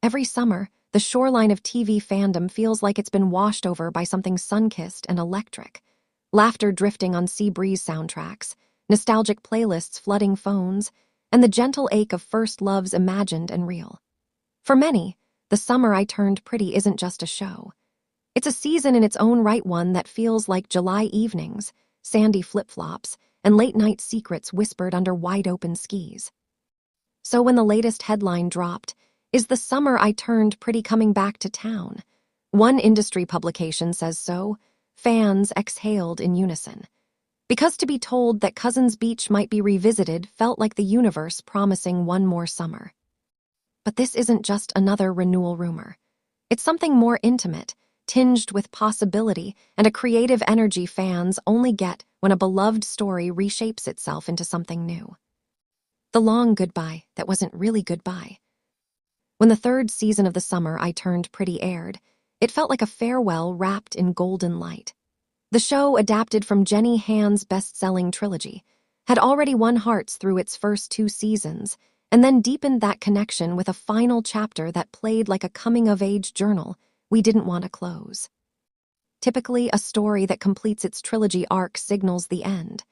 Every summer, the shoreline of TV fandom feels like it's been washed over by something sun-kissed and electric. Laughter drifting on sea breeze soundtracks, nostalgic playlists flooding phones, and the gentle ache of first loves imagined and real. For many, The Summer I Turned Pretty isn't just a show. It's a season in its own right, one that feels like July evenings, sandy flip-flops, and late-night secrets whispered under wide-open skis. So when the latest headline dropped, "Is the summer I turned pretty coming back to town?" One industry publication says so. Fans exhaled in unison. Because to be told that Cousins Beach might be revisited felt like the universe promising one more summer. But this isn't just another renewal rumor. It's something more intimate, tinged with possibility and a creative energy fans only get when a beloved story reshapes itself into something new. The long goodbye that wasn't really goodbye. When the third season of The Summer I Turned Pretty aired, it felt like a farewell wrapped in golden light. The show, adapted from Jenny Han's best-selling trilogy, had already won hearts through its first 2 seasons, and then deepened that connection with a final chapter that played like a coming-of-age journal we didn't want to close. Typically, a story that completes its trilogy arc signals the end.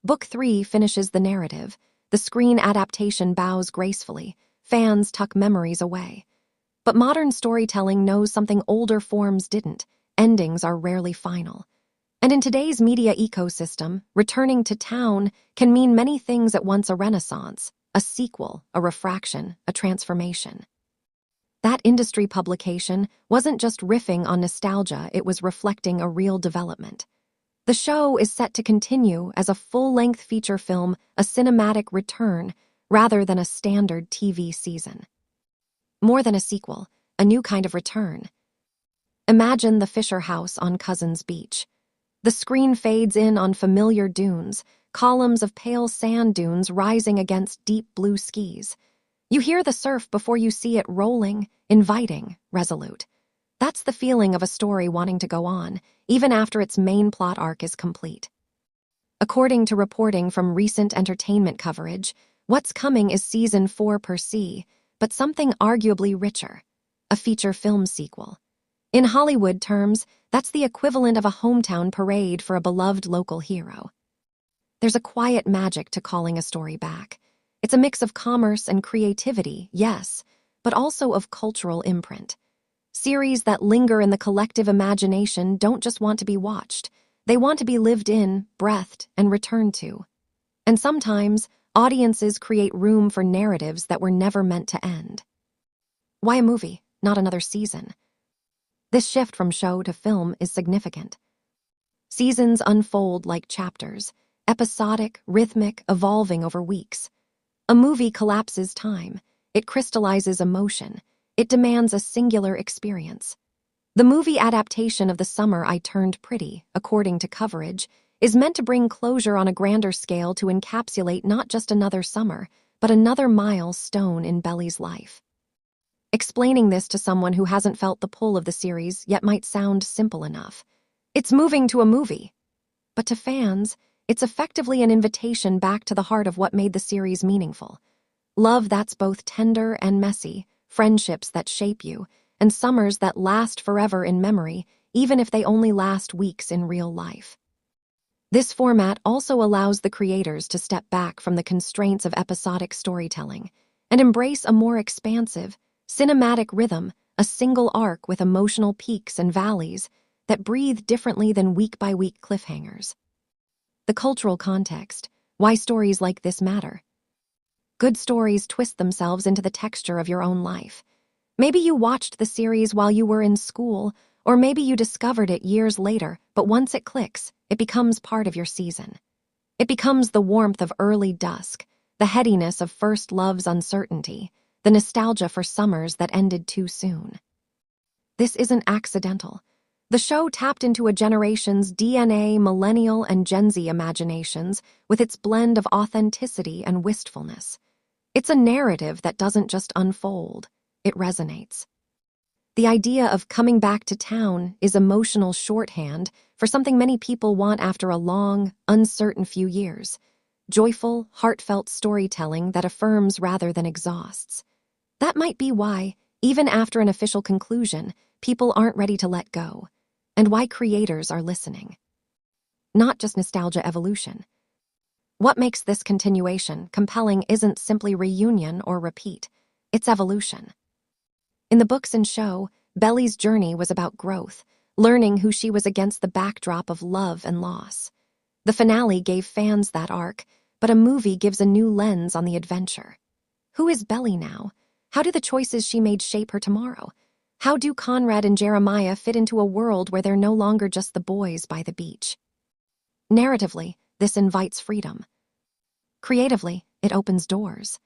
Book 3 finishes the narrative, the screen adaptation bows gracefully, fans tuck memories away. But modern storytelling knows something older forms didn't. Endings are rarely final. And in today's media ecosystem, returning to town can mean many things at once: a renaissance, a sequel, a refraction, a transformation. That industry publication wasn't just riffing on nostalgia, it was reflecting a real development. The show is set to continue as a full-length feature film, a cinematic return, rather than a standard TV season. More than a sequel, a new kind of return. Imagine the Fisher House on Cousins Beach. The screen fades in on familiar dunes, columns of pale sand dunes rising against deep blue skies. You hear the surf before you see it, rolling, inviting, resolute. That's the feeling of a story wanting to go on, even after its main plot arc is complete. According to reporting from recent entertainment coverage, what's coming is season 4 per se, but something arguably richer: a feature film sequel. In Hollywood terms, that's the equivalent of a hometown parade for a beloved local hero. There's a quiet magic to calling a story back. It's a mix of commerce and creativity, yes, but also of cultural imprint. Series that linger in the collective imagination don't just want to be watched. They want to be lived in, breathed, and returned to. And sometimes, audiences create room for narratives that were never meant to end. Why a movie, not another season? This shift from show to film is significant. Seasons unfold like chapters, episodic, rhythmic, evolving over weeks. A movie collapses time. It crystallizes emotion. It demands a singular experience. The movie adaptation of The Summer I Turned Pretty, according to coverage, is meant to bring closure on a grander scale, to encapsulate not just another summer, but another milestone in Belly's life. Explaining this to someone who hasn't felt the pull of the series yet might sound simple enough. It's moving to a movie. But to fans, it's effectively an invitation back to the heart of what made the series meaningful. Love that's both tender and messy, friendships that shape you, and summers that last forever in memory, even if they only last weeks in real life. This format also allows the creators to step back from the constraints of episodic storytelling and embrace a more expansive, cinematic rhythm, a single arc with emotional peaks and valleys that breathe differently than week-by-week cliffhangers. The cultural context: why stories like this matter. Good stories twist themselves into the texture of your own life. Maybe you watched the series while you were in school, or maybe you discovered it years later, but once it clicks, it becomes part of your season. It becomes the warmth of early dusk, the headiness of first love's uncertainty, the nostalgia for summers that ended too soon. This isn't accidental. The show tapped into a generation's DNA, millennial and Gen Z imaginations, with its blend of authenticity and wistfulness. It's a narrative that doesn't just unfold, it resonates. The idea of coming back to town is emotional shorthand for something many people want after a long, uncertain few years: joyful, heartfelt storytelling that affirms rather than exhausts. That might be why, Even after an official conclusion, people aren't ready to let go. And why creators are listening. Not just nostalgia evolution. What makes this continuation compelling isn't simply reunion or repeat, it's evolution. In the books and show, Bellie's journey was about growth, learning who she was against the backdrop of love and loss. The finale gave fans that arc, but a movie gives a new lens on the adventure. Who is Bellie now? How do the choices she made shape her tomorrow? How do Conrad and Jeremiah fit into a world where they're no longer just the boys by the beach? Narratively, this invites freedom. Creatively, it opens doors.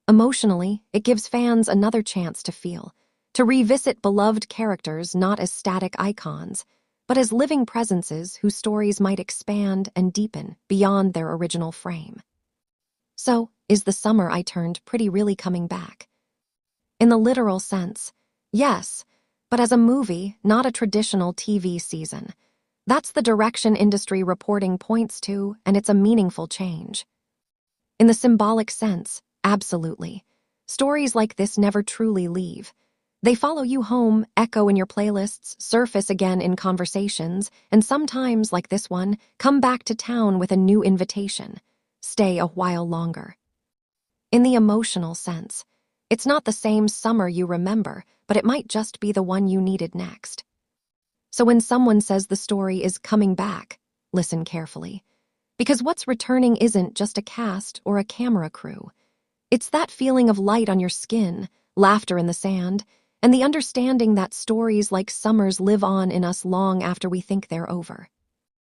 Emotionally, it gives fans another chance to feel, to revisit beloved characters not as static icons, but as living presences whose stories might expand and deepen beyond their original frame. So, is the summer I turned pretty really coming back? In the literal sense, yes, but as a movie, not a traditional TV season. That's the direction industry reporting points to, and it's a meaningful change. In the symbolic sense, absolutely. Stories like this never truly leave. They follow you home, echo in your playlists, surface again in conversations, and sometimes, like this one, come back to town with a new invitation. Stay a while longer. In the emotional sense, it's not the same summer you remember, but it might just be the one you needed next. So when someone says the story is coming back, listen carefully. Because what's returning isn't just a cast or a camera crew. It's that feeling of light on your skin, laughter in the sand, and the understanding that stories like summers live on in us long after we think they're over.